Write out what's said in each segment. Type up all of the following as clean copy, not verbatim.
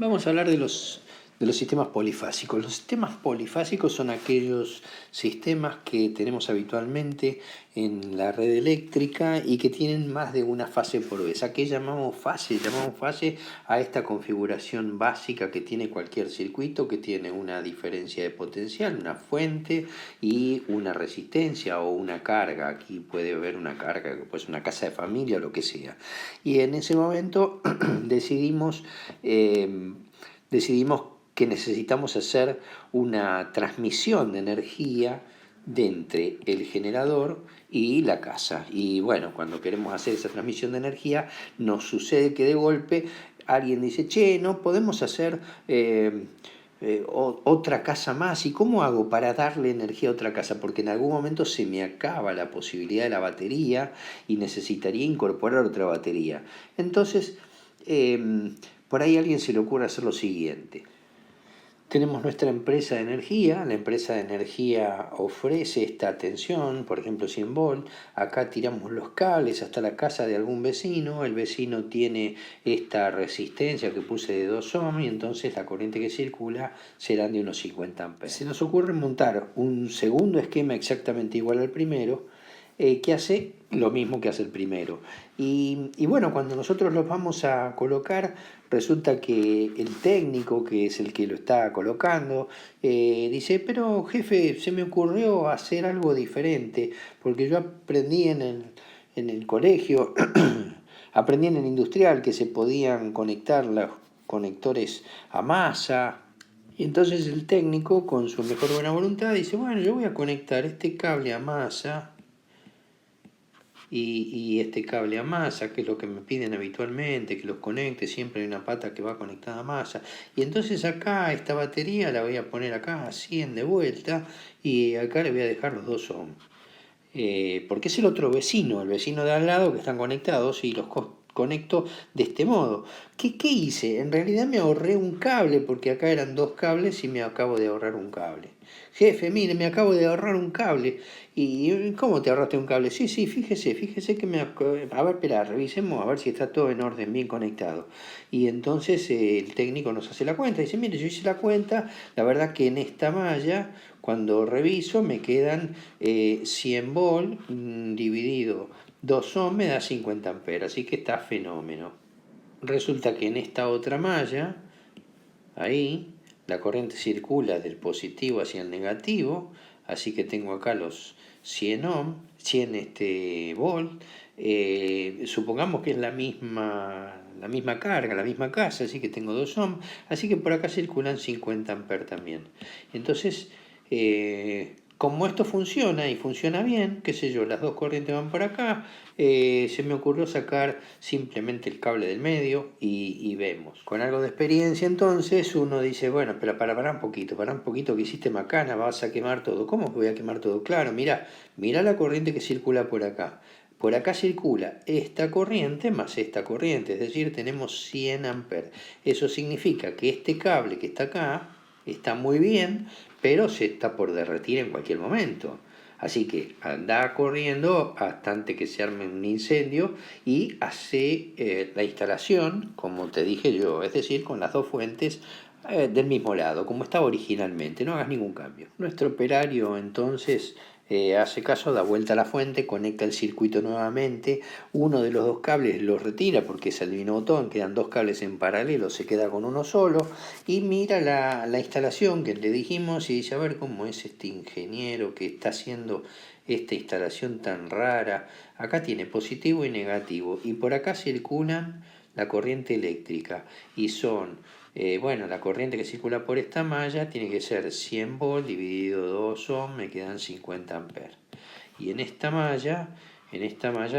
Vamos a hablar de los sistemas polifásicos. Los sistemas polifásicos son aquellos sistemas que tenemos habitualmente en la red eléctrica y que tienen más de una fase por vez. ¿A qué llamamos fase? Llamamos fase a esta configuración básica que tiene cualquier circuito, que tiene una diferencia de potencial, una fuente y una resistencia o una carga. Aquí puede haber una carga, pues una casa de familia o lo que sea. Y en ese momento decidimos que necesitamos hacer una transmisión de energía de entre el generador y la casa. Y bueno, cuando queremos hacer esa transmisión de energía, nos sucede que de golpe alguien dice, che, no podemos hacer otra casa más. ¿Y cómo hago para darle energía a otra casa? Porque en algún momento se me acaba la posibilidad de la batería y necesitaría incorporar otra batería. Entonces, por ahí a alguien se le ocurre hacer lo siguiente. Tenemos nuestra empresa de energía, la empresa de energía ofrece esta atención, por ejemplo 100 volt, acá tiramos los cables hasta la casa de algún vecino, el vecino tiene esta resistencia que puse de 2 ohm y entonces la corriente que circula será de unos 50 amperes. Se nos ocurre montar un segundo esquema exactamente igual al primero, que hace lo mismo que hace el primero. Y bueno, cuando nosotros los vamos a colocar, resulta que el técnico, que es el que lo está colocando, dice, pero jefe, se me ocurrió hacer algo diferente, porque yo aprendí en el colegio, aprendí en el industrial que se podían conectar los conectores a masa. Y entonces el técnico, con su mejor buena voluntad, dice, bueno, yo voy a conectar este cable a masa y este cable a masa, que es lo que me piden habitualmente, que los conecte, siempre hay una pata que va conectada a masa. Y entonces acá esta batería la voy a poner acá a 100 de vuelta y acá le voy a dejar los 2 ohms. Porque es el otro vecino, el vecino de al lado que están conectados y los conecto de este modo. ¿Qué hice? En realidad me ahorré un cable, porque acá eran 2 cables y me acabo de ahorrar un cable. Jefe, mire, me acabo de ahorrar un cable. ¿Y cómo te ahorraste un cable? Sí, fíjese que me... A ver, espera, revisemos a ver si está todo en orden, bien conectado. Y entonces el técnico nos hace la cuenta. Dice, mire, yo hice la cuenta, la verdad que en esta malla, cuando reviso, me quedan 100 volt dividido 2 ohm me da 50 amperes, así que está fenómeno. Resulta que en esta otra malla, ahí, la corriente circula del positivo hacia el negativo, así que tengo acá los 100 ohm, 100 volt, supongamos que es la misma carga, la misma casa, así que tengo 2 ohm, así que por acá circulan 50 amperes también. Entonces, como esto funciona y funciona bien, qué sé yo, las dos corrientes van por acá, se me ocurrió sacar simplemente el cable del medio y vemos. Con algo de experiencia entonces uno dice, bueno, pero para un poquito que hiciste macana, vas a quemar todo. ¿Cómo que voy a quemar todo? Claro, mira la corriente que circula por acá. Por acá circula esta corriente más esta corriente, es decir, tenemos 100 amperes. Eso significa que este cable que está acá está muy bien, pero se está por derretir en cualquier momento. Así que anda corriendo hasta antes que se arme un incendio y hace la instalación, como te dije yo, es decir, con las dos fuentes del mismo lado, como estaba originalmente, no hagas ningún cambio. Nuestro operario entonces hace caso, da vuelta a la fuente, conecta el circuito nuevamente, uno de los dos cables lo retira porque es el divino botón, quedan dos cables en paralelo, se queda con uno solo y mira la instalación que le dijimos y dice, a ver cómo es este ingeniero que está haciendo esta instalación tan rara. Acá tiene positivo y negativo y por acá circulan la corriente eléctrica y son, bueno, la corriente que circula por esta malla tiene que ser 100 volt dividido 2 ohm, me quedan 50 amperes. Y en esta malla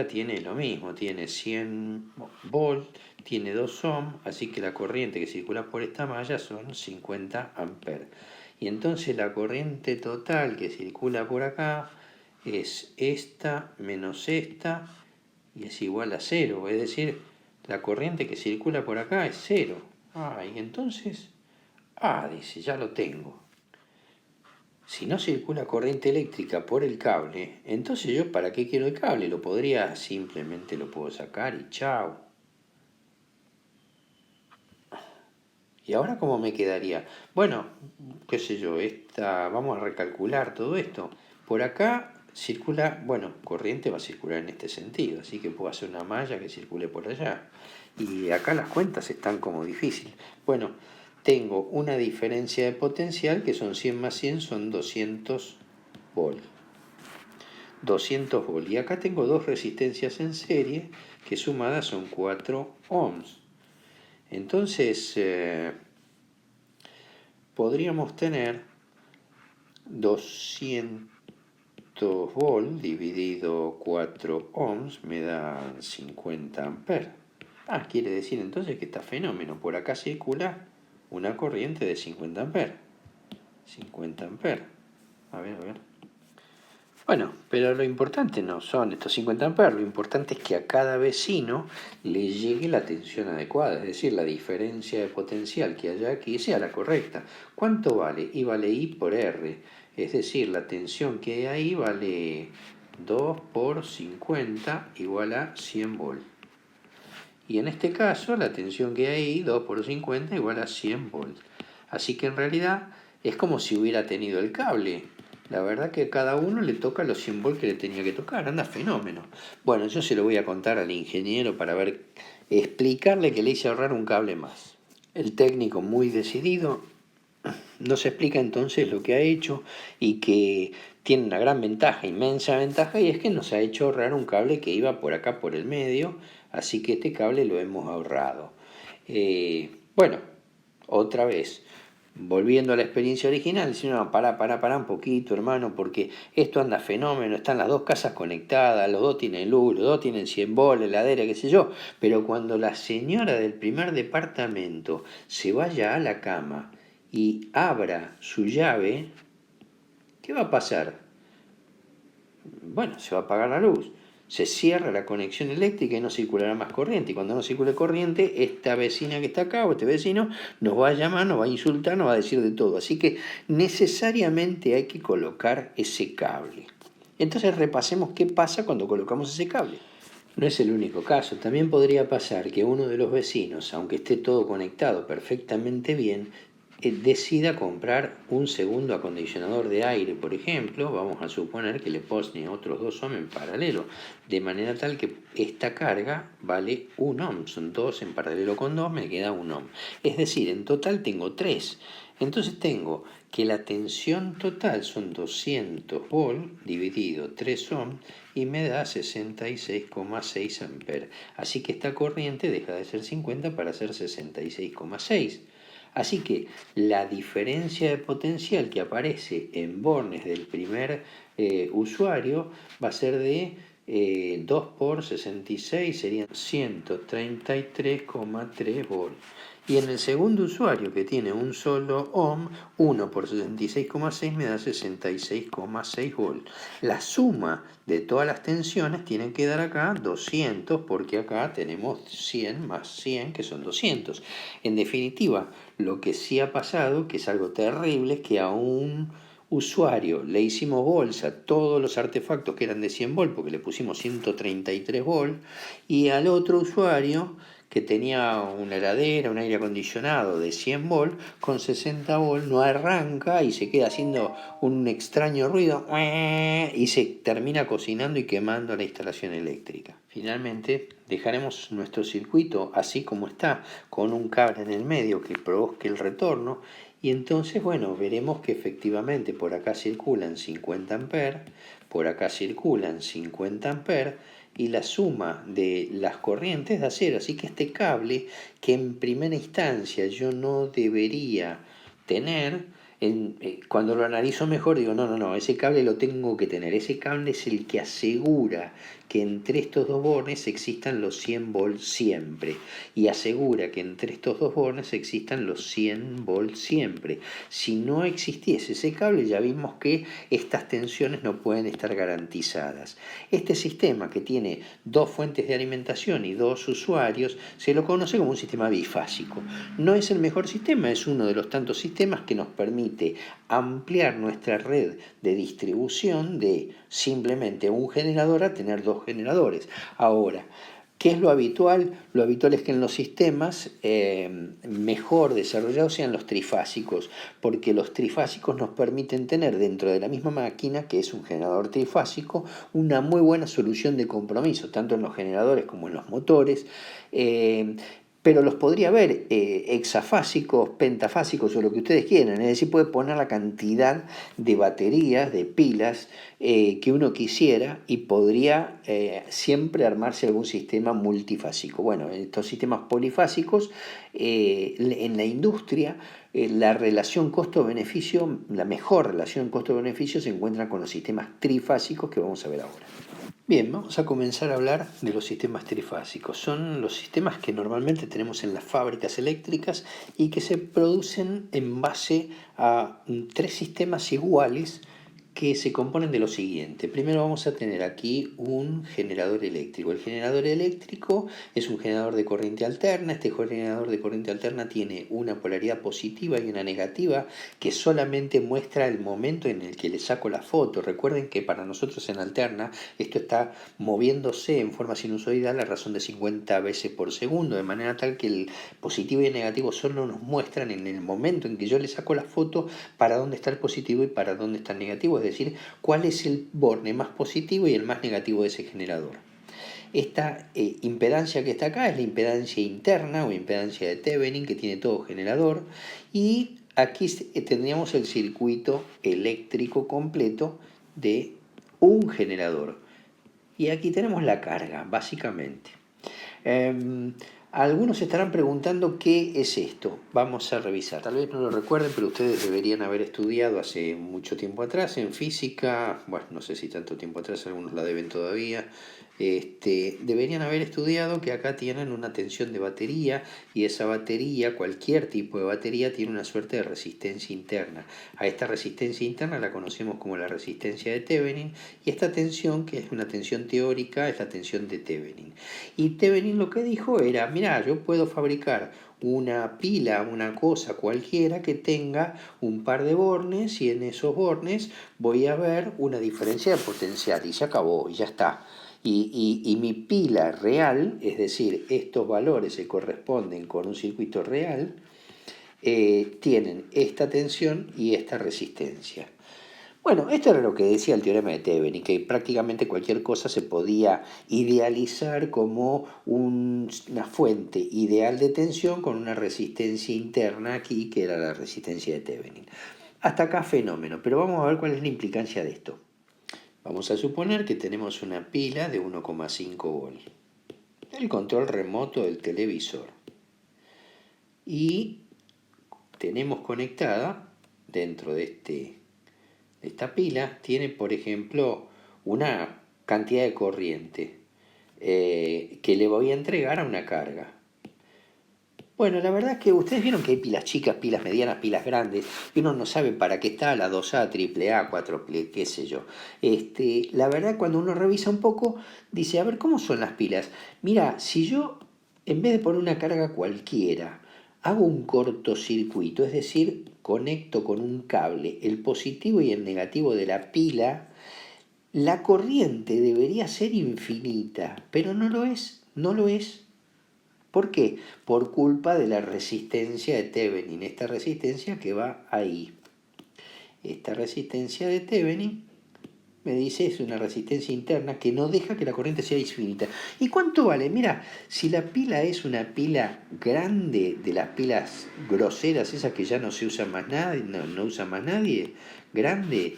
tiene lo mismo, tiene 100 volt, tiene 2 ohm, así que la corriente que circula por esta malla son 50 amperes. Y entonces la corriente total que circula por acá es esta menos esta y es igual a 0, es decir, la corriente que circula por acá es 0. Y entonces, dice, ya lo tengo. Si no circula corriente eléctrica por el cable, entonces yo para qué quiero el cable, simplemente lo puedo sacar y chao. ¿Y ahora cómo me quedaría? Bueno, qué sé yo, vamos a recalcular todo esto. Por acá circula, bueno, corriente va a circular en este sentido, así que puedo hacer una malla que circule por allá. Y acá las cuentas están como difíciles. Bueno, tengo una diferencia de potencial que son 100 más 100, son 200 volt. 200 volt. Y acá tengo dos resistencias en serie que sumadas son 4 ohms. Entonces, podríamos tener 200 volt dividido 4 ohms me da 50 amperes. Quiere decir entonces que está fenómeno. Por acá circula una corriente de 50 amperes. 50 amperes. A ver. Bueno, pero lo importante no son estos 50 amperes, lo importante es que a cada vecino le llegue la tensión adecuada, es decir, la diferencia de potencial que haya aquí sea la correcta. ¿Cuánto vale? Y vale I por R, es decir, la tensión que hay ahí vale 2 por 50 igual a 100 volt. Y en este caso la tensión que hay ahí, 2 por 50 igual a 100 volt. Así que en realidad es como si hubiera tenido el cable. La verdad que a cada uno le toca los 100 volts que le tenía que tocar, anda fenómeno. Bueno, yo se lo voy a contar al ingeniero para explicarle que le hice ahorrar un cable más. El técnico muy decidido nos explica entonces lo que ha hecho y que tiene una gran ventaja, inmensa ventaja, y es que nos ha hecho ahorrar un cable que iba por acá por el medio, así que este cable lo hemos ahorrado. Bueno, otra vez, volviendo a la experiencia original, diciendo, no, pará un poquito, hermano, porque esto anda fenómeno, están las dos casas conectadas, los dos tienen luz, los dos tienen 100 volt, heladera, qué sé yo, pero cuando la señora del primer departamento se vaya a la cama y abra su llave, ¿qué va a pasar? Bueno, se va a apagar la luz. Se cierra la conexión eléctrica y no circulará más corriente. Y cuando no circule corriente, esta vecina que está acá o este vecino nos va a llamar, nos va a insultar, nos va a decir de todo. Así que necesariamente hay que colocar ese cable. Entonces repasemos qué pasa cuando colocamos ese cable. No es el único caso. También podría pasar que uno de los vecinos, aunque esté todo conectado perfectamente bien, decida comprar un segundo acondicionador de aire, por ejemplo, vamos a suponer que le pone otros 2 ohms en paralelo, de manera tal que esta carga vale 1 ohm, son 2 en paralelo con 2, me queda 1 ohm. Es decir, en total tengo 3. Entonces tengo que la tensión total son 200 volt dividido 3 ohms y me da 66,6 amperes. Así que esta corriente deja de ser 50 para ser 66,6. Así que la diferencia de potencial que aparece en bornes del primer usuario va a ser de 2 por 66, serían 133,3 volt. Y en el segundo usuario, que tiene un solo ohm, 1 por 76,6 me da 66,6 volt. La suma de todas las tensiones tiene que dar acá 200, porque acá tenemos 100 más 100, que son 200. En definitiva, lo que sí ha pasado, que es algo terrible, es que a un usuario le hicimos bolsa todos los artefactos que eran de 100 volt, porque le pusimos 133 volt, y al otro usuario que tenía una heladera, un aire acondicionado de 100 volt, con 60 volt no arranca y se queda haciendo un extraño ruido y se termina cocinando y quemando la instalación eléctrica. Finalmente, dejaremos nuestro circuito así como está, con un cable en el medio que provoque el retorno, y entonces, bueno, veremos que efectivamente por acá circulan 50 amperes, por acá circulan 50 amperes, y la suma de las corrientes da cero. Así que este cable, que en primera instancia yo no debería tener, cuando lo analizo mejor digo, no, ese cable lo tengo que tener. Ese cable es el que asegura que entre estos dos bornes existan los 100 volts siempre, y asegura que entre estos dos bornes existan los 100 volts siempre. Si no existiese ese cable, ya vimos que estas tensiones no pueden estar garantizadas. Este sistema, que tiene dos fuentes de alimentación y dos usuarios, se lo conoce como un sistema bifásico. No es el mejor sistema, es uno de los tantos sistemas que nos permite ampliar nuestra red de distribución de simplemente un generador a tener dos generadores. Ahora, ¿Qué es lo habitual? Lo habitual es que en los sistemas mejor desarrollados sean los trifásicos, porque los trifásicos nos permiten tener dentro de la misma máquina, que es un generador trifásico, una muy buena solución de compromiso, tanto en los generadores como en los motores. Pero los podría haber hexafásicos, pentafásicos o lo que ustedes quieran, es decir, puede poner la cantidad de baterías, de pilas que uno quisiera y podría siempre armarse algún sistema multifásico. Bueno, estos sistemas polifásicos en la industria la relación costo-beneficio, la mejor relación costo-beneficio se encuentra con los sistemas trifásicos que vamos a ver ahora. Bien, vamos a comenzar a hablar de los sistemas trifásicos. Son los sistemas que normalmente tenemos en las fábricas eléctricas y que se producen en base a tres sistemas iguales que se componen de lo siguiente. Primero vamos a tener aquí un generador eléctrico. El generador eléctrico es un generador de corriente alterna. Este generador de corriente alterna tiene una polaridad positiva y una negativa que solamente muestra el momento en el que le saco la foto. Recuerden que para nosotros en alterna esto está moviéndose en forma sinusoidal a razón de 50 veces por segundo, de manera tal que el positivo y el negativo solo nos muestran en el momento en que yo le saco la foto para dónde está el positivo y para dónde está el negativo, es decir, cuál es el borne más positivo y el más negativo de ese generador. Esta impedancia que está acá es la impedancia interna o impedancia de Thevenin que tiene todo generador, y aquí tendríamos el circuito eléctrico completo de un generador. Y aquí tenemos la carga, básicamente. Algunos estarán preguntando qué es esto. Vamos a revisar. Tal vez no lo recuerden, pero ustedes deberían haber estudiado hace mucho tiempo atrás en física. Bueno, no sé si tanto tiempo atrás, algunos la deben todavía. Deberían haber estudiado que acá tienen una tensión de batería y esa batería, cualquier tipo de batería, tiene una suerte de resistencia interna. A esta resistencia interna la conocemos como la resistencia de Thevenin, y esta tensión, que es una tensión teórica, es la tensión de Thevenin. Y Thevenin lo que dijo era, mira, yo puedo fabricar una pila, una cosa cualquiera que tenga un par de bornes y en esos bornes voy a ver una diferencia de potencial y se acabó y ya está. Y mi pila real, es decir, estos valores se corresponden con un circuito real, tienen esta tensión y esta resistencia. Bueno, esto era lo que decía el teorema de Thevenin, que prácticamente cualquier cosa se podía idealizar como una fuente ideal de tensión con una resistencia interna aquí, que era la resistencia de Thevenin. Hasta acá fenómeno, pero vamos a ver cuál es la implicancia de esto. Vamos a suponer que tenemos una pila de 1,5 volts, el control remoto del televisor, y tenemos conectada dentro de esta pila, tiene por ejemplo una cantidad de corriente que le voy a entregar a una carga. Bueno, la verdad es que ustedes vieron que hay pilas chicas, pilas medianas, pilas grandes, y uno no sabe para qué está la 2A, AAA, 4A, qué sé yo. La verdad, cuando uno revisa un poco, dice, a ver, ¿cómo son las pilas? Mira, si yo, en vez de poner una carga cualquiera, hago un cortocircuito, es decir, conecto con un cable el positivo y el negativo de la pila, la corriente debería ser infinita, pero no lo es, no lo es. ¿Por qué? Por culpa de la resistencia de Thevenin, esta resistencia que va ahí. Esta resistencia de Thevenin, me dice, es una resistencia interna que no deja que la corriente sea infinita. ¿Y cuánto vale? Mira, si la pila es una pila grande, de las pilas groseras, esas que ya no se usan más nadie, no usa más nadie, grande,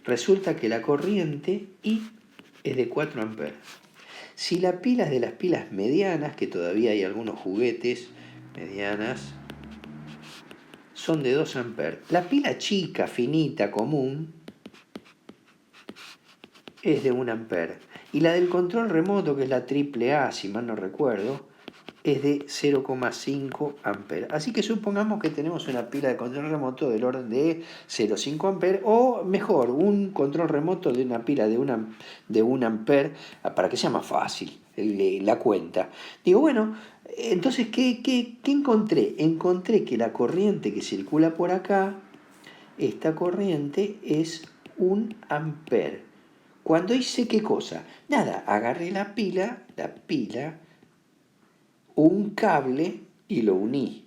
resulta que la corriente I es de 4 amperes. Si la pila es de las pilas medianas, que todavía hay algunos juguetes medianas, son de 2 amperes. La pila chica, finita, común, es de 1 ampere. Y la del control remoto, que es la AAA, si mal no recuerdo, es de 0,5 amperes. Así que supongamos que tenemos una pila de control remoto del orden de 0,5 amperes, o mejor, un control remoto de una pila de 1 ampere, para que sea más fácil la cuenta. Digo, bueno, entonces, ¿qué encontré? Encontré que la corriente que circula por acá, esta corriente es 1 ampere. Cuando hice qué cosa, nada, agarré la pila un cable y lo uní.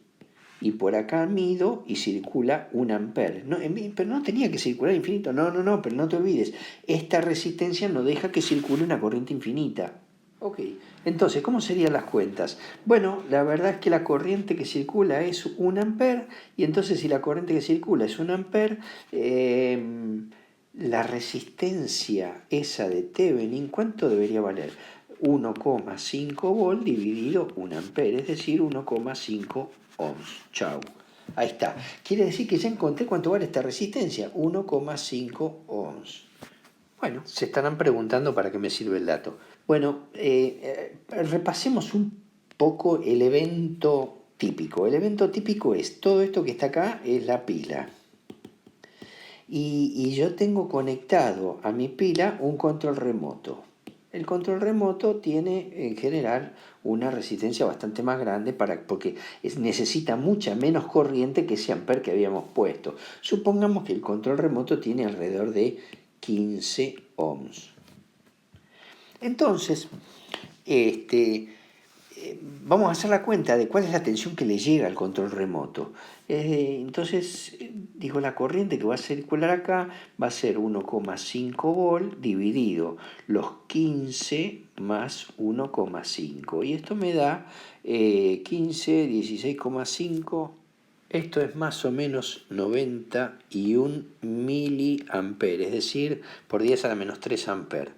Y por acá mido y circula 1 amper. No, pero no tenía que circular infinito. No, pero no te olvides. Esta resistencia no deja que circule una corriente infinita. Ok, entonces, ¿cómo serían las cuentas? Bueno, la verdad es que la corriente que circula es 1 amper. Y entonces si la corriente que circula es 1 amper, la resistencia esa de Thevenin, ¿cuánto debería valer? 1,5 volt dividido 1 amper, es decir, 1,5 ohms. Chau. Ahí está. Quiere decir que ya encontré cuánto vale esta resistencia, 1,5 ohms. Bueno, se estarán preguntando para qué me sirve el dato. Bueno, repasemos un poco el evento típico. El evento típico es, todo esto que está acá es la pila. Y yo tengo conectado a mi pila un control remoto. El control remoto tiene en general una resistencia bastante más grande porque necesita mucha menos corriente que ese amper que habíamos puesto. Supongamos que el control remoto tiene alrededor de 15 ohms. Entonces, vamos a hacer la cuenta de cuál es la tensión que le llega al control remoto. Entonces, digo, la corriente que va a circular acá va a ser 1,5 volt dividido los 15 más 1,5. Y esto me da 15, 16,5. Esto es más o menos 91 miliamperes, es decir, por 10 a la menos 3 amperes.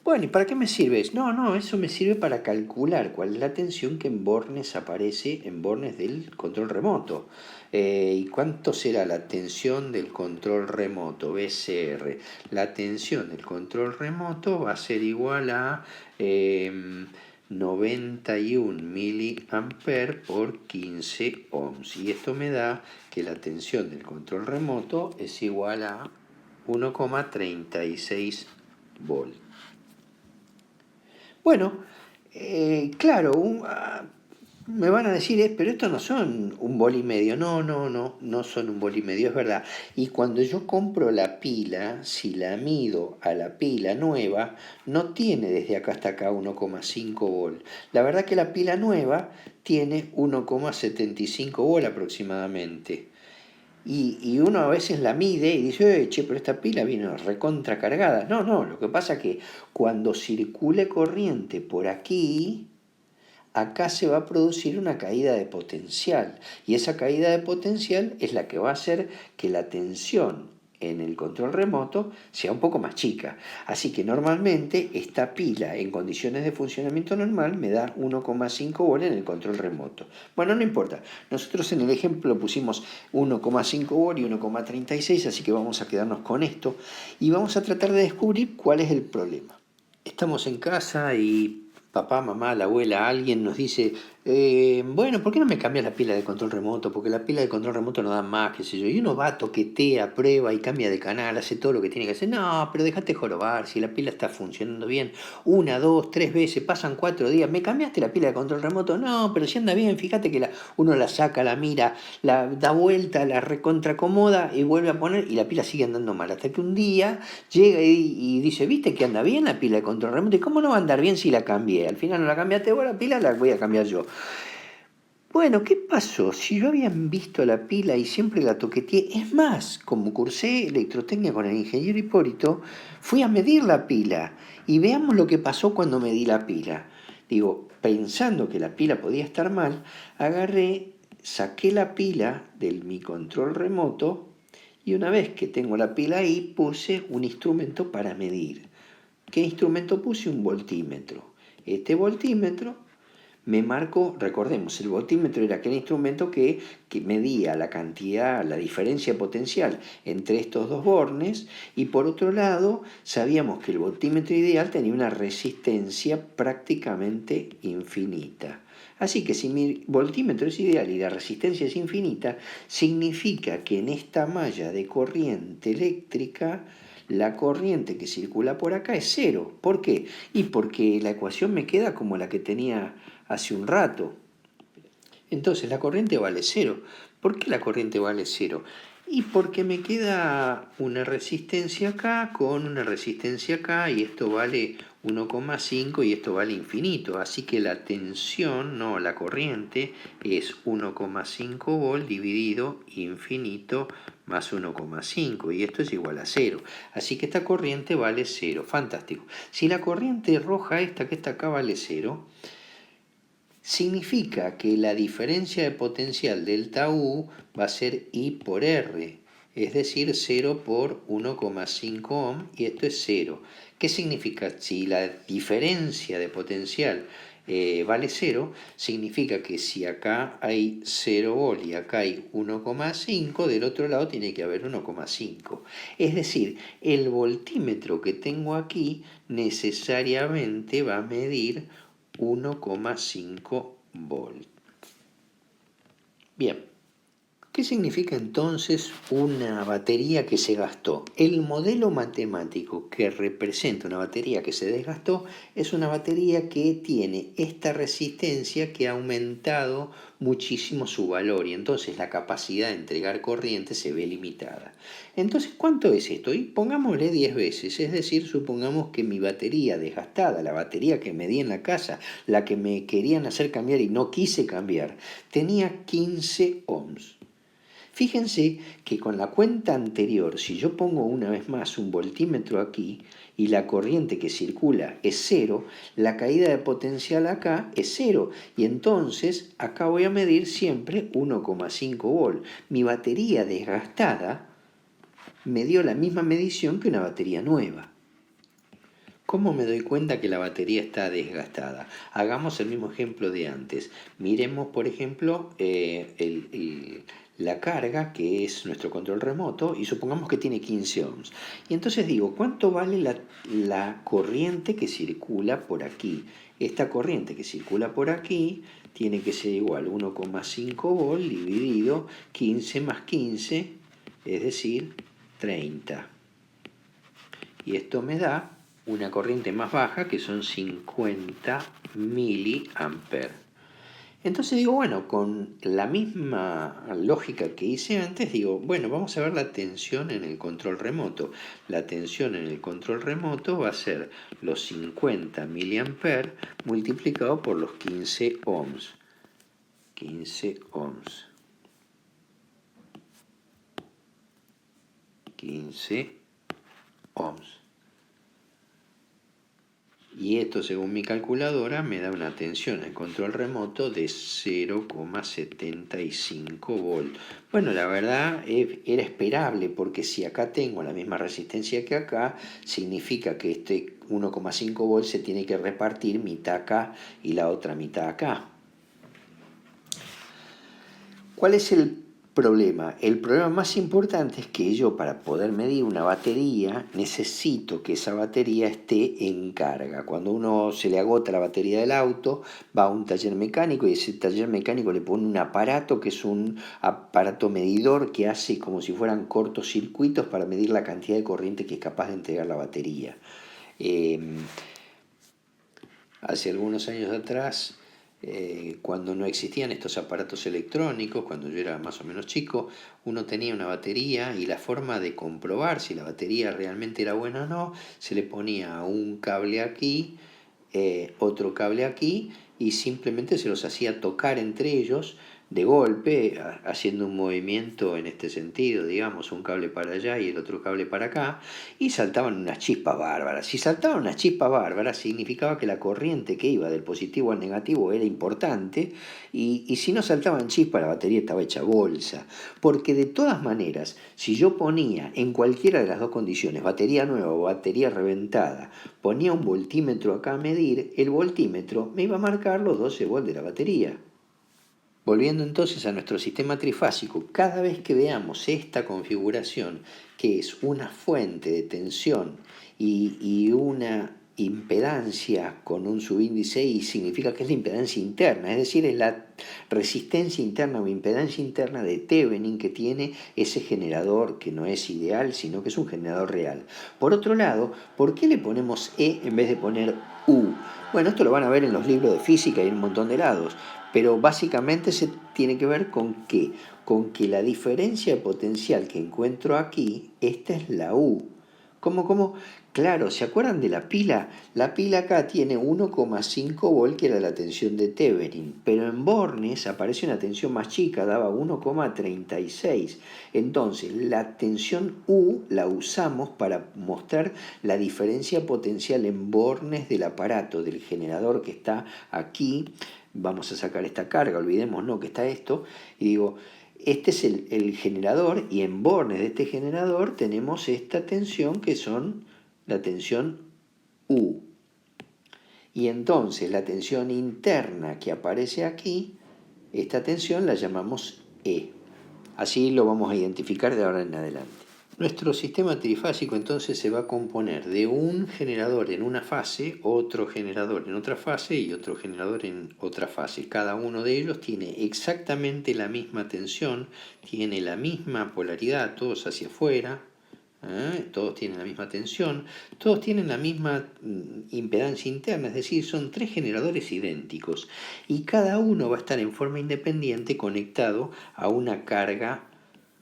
Bueno, ¿y para qué me sirve eso? No, eso me sirve para calcular cuál es la tensión que en bornes aparece en bornes del control remoto. ¿Y cuánto será la tensión del control remoto, VCR? La tensión del control remoto va a ser igual a 91 miliamperes por 15 ohms. Y esto me da que la tensión del control remoto es igual a 1,36 volt. Bueno, claro, me van a decir, pero estos no son 1,5 volt. No son 1,5 volt, es verdad. Y cuando yo compro la pila, si la mido a la pila nueva, no tiene desde acá hasta acá 1,5 volt. La verdad que la pila nueva tiene 1,75 volt aproximadamente. Y uno a veces la mide y dice, che, pero esta pila vino recontra cargada. No, lo que pasa es que cuando circule corriente por aquí, acá se va a producir una caída de potencial. Y esa caída de potencial es la que va a hacer que la tensión en el control remoto sea un poco más chica. Así que normalmente esta pila en condiciones de funcionamiento normal me da 1,5 volt en el control remoto. Bueno, no importa. Nosotros en el ejemplo pusimos 1,5 volt y 1,36, así que vamos a quedarnos con esto y vamos a tratar de descubrir cuál es el problema. Estamos en casa y papá, mamá, la abuela, alguien nos dice, bueno, ¿por qué no me cambias la pila de control remoto? Porque la pila de control remoto no da más, qué sé yo. Y uno va, toquetea, prueba y cambia de canal, hace todo lo que tiene que hacer. No, pero déjate jorobar, si la pila está funcionando bien. 1, 2, 3 veces, pasan 4 días. ¿Me cambiaste la pila de control remoto? No, pero si anda bien, fíjate que uno la saca, la mira, la da vuelta, la recontracomoda y vuelve a poner y la pila sigue andando mal. Hasta que un día llega y dice, ¿viste que anda bien la pila de control remoto? ¿Y cómo no va a andar bien si la cambié? Al final no la cambiaste vos la pila, la voy a cambiar yo. Bueno, ¿qué pasó? Si yo había visto la pila y siempre la toqueteé, es más, como cursé electrotecnia con el ingeniero Hipólito, fui a medir la pila y veamos lo que pasó cuando medí la pila. Digo, pensando que la pila podía estar mal, agarré, saqué la pila de mi control remoto y una vez que tengo la pila ahí, puse un instrumento para medir. ¿Qué instrumento puse? Un voltímetro. Este voltímetro me marcó, recordemos, el voltímetro era aquel instrumento que medía la cantidad, la diferencia potencial entre estos dos bornes, y por otro lado sabíamos que el voltímetro ideal tenía una resistencia prácticamente infinita. Así que si mi voltímetro es ideal y la resistencia es infinita, significa que en esta malla de corriente eléctrica la corriente que circula por acá es cero. ¿Por qué? Y porque la ecuación me queda como la que tenía hace un rato. Entonces la corriente vale cero. ¿Por qué la corriente vale cero? Y porque me queda una resistencia acá con una resistencia acá y esto vale 1,5 y esto vale infinito. Así que la tensión, no, la corriente es 1,5 volt dividido infinito más 1,5 y esto es igual a 0. Así que esta corriente vale 0. Fantástico. Si la corriente roja esta que está acá vale 0, significa que la diferencia de potencial delta U va a ser I por R, es decir, 0 por 1,5 ohm, y esto es 0. ¿Qué significa? Si la diferencia de potencial vale 0, significa que si acá hay 0 volt y acá hay 1,5, del otro lado tiene que haber 1,5. Es decir, el voltímetro que tengo aquí necesariamente va a medir 1,5 volt. Bien, ¿qué significa entonces una batería que se gastó? El modelo matemático que representa una batería que se desgastó es una batería que tiene esta resistencia que ha aumentado muchísimo su valor y entonces la capacidad de entregar corriente se ve limitada. Entonces, ¿cuánto es esto? Y pongámosle 10 veces, es decir, supongamos que mi batería desgastada, la batería que me di en la casa, la que me querían hacer cambiar y no quise cambiar, tenía 15 ohms. Fíjense que con la cuenta anterior, si yo pongo una vez más un voltímetro aquí y la corriente que circula es 0, la caída de potencial acá es 0 y entonces acá voy a medir siempre 1,5 volt. Mi batería desgastada me dio la misma medición que una batería nueva. ¿Cómo me doy cuenta que la batería está desgastada? Hagamos el mismo ejemplo de antes. Miremos, por ejemplo, la carga, que es nuestro control remoto, y supongamos que tiene 15 ohms. Y entonces digo, ¿cuánto vale la corriente que circula por aquí? Esta corriente que circula por aquí tiene que ser igual a 1,5 volt dividido 15 más 15, es decir, 30. Y esto me da una corriente más baja que son 50 miliamperes. Entonces digo, bueno, con la misma lógica que hice antes, digo, bueno, vamos a ver la tensión en el control remoto. La tensión en el control remoto va a ser los 50 miliamperes multiplicado por los 15 ohms. 15 ohms. 15 ohms. Y esto, según mi calculadora, me da una tensión en control remoto de 0,75 volt. Bueno, la verdad era esperable, porque si acá tengo la misma resistencia que acá, significa que este 1,5 volt se tiene que repartir mitad acá y la otra mitad acá. ¿Cuál es el problema? El problema más importante es que yo, para poder medir una batería, necesito que esa batería esté en carga. Cuando uno se le agota la batería del auto, va a un taller mecánico y ese taller mecánico le pone un aparato que es un aparato medidor que hace como si fueran cortocircuitos para medir la cantidad de corriente que es capaz de entregar la batería. Hace algunos años atrás, cuando no existían estos aparatos electrónicos, cuando yo era más o menos chico, uno tenía una batería y la forma de comprobar si la batería realmente era buena o no, se le ponía un cable aquí, otro cable aquí, y simplemente se los hacía tocar entre ellos de golpe, haciendo un movimiento en este sentido, digamos, un cable para allá y el otro cable para acá, y saltaban unas chispas bárbaras. Si saltaban unas chispas bárbaras, significaba que la corriente que iba del positivo al negativo era importante, y si no saltaban chispas, la batería estaba hecha bolsa. Porque de todas maneras, si yo ponía en cualquiera de las dos condiciones, batería nueva o batería reventada, ponía un voltímetro acá a medir, el voltímetro me iba a marcar los 12 volts de la batería. Volviendo entonces a nuestro sistema trifásico, cada vez que veamos esta configuración, que es una fuente de tensión y una impedancia con un subíndice I, significa que es la impedancia interna, es decir, es la resistencia interna o impedancia interna de Thevenin que tiene ese generador, que no es ideal, sino que es un generador real. Por otro lado, ¿por qué le ponemos E en vez de poner U? Bueno, esto lo van a ver en los libros de física y en un montón de lados. Pero básicamente se tiene que ver con qué, con que la diferencia potencial que encuentro aquí, esta es la U. ¿Cómo? Claro, ¿se acuerdan de la pila? La pila acá tiene 1,5 volt, que era la tensión de Thevenin, pero en Bornes aparece una tensión más chica, daba 1,36. Entonces, la tensión U la usamos para mostrar la diferencia potencial en Bornes del aparato, del generador que está aquí. Vamos a sacar esta carga, olvidemos, ¿no?, que está esto, y digo, este es el generador, y en bornes de este generador tenemos esta tensión, que son la tensión U. Y entonces la tensión interna que aparece aquí, esta tensión la llamamos E. Así lo vamos a identificar de ahora en adelante. Nuestro sistema trifásico entonces se va a componer de un generador en una fase, otro generador en otra fase y otro generador en otra fase. Cada uno de ellos tiene exactamente la misma tensión, tiene la misma polaridad, todos hacia afuera, todos tienen la misma tensión, todos tienen la misma impedancia interna, es decir, son tres generadores idénticos y cada uno va a estar en forma independiente conectado a una carga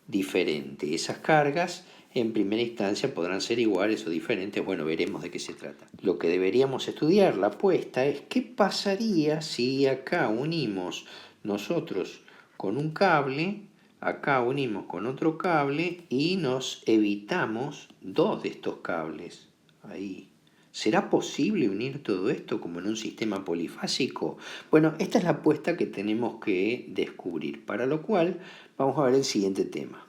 diferente. Esas cargas en primera instancia podrán ser iguales o diferentes, bueno, veremos de qué se trata. Lo que deberíamos estudiar, la apuesta, es qué pasaría si acá unimos nosotros con un cable, acá unimos con otro cable y nos evitamos dos de estos cables. Ahí. ¿Será posible unir todo esto como en un sistema polifásico? Bueno, esta es la apuesta que tenemos que descubrir, para lo cual vamos a ver el siguiente tema.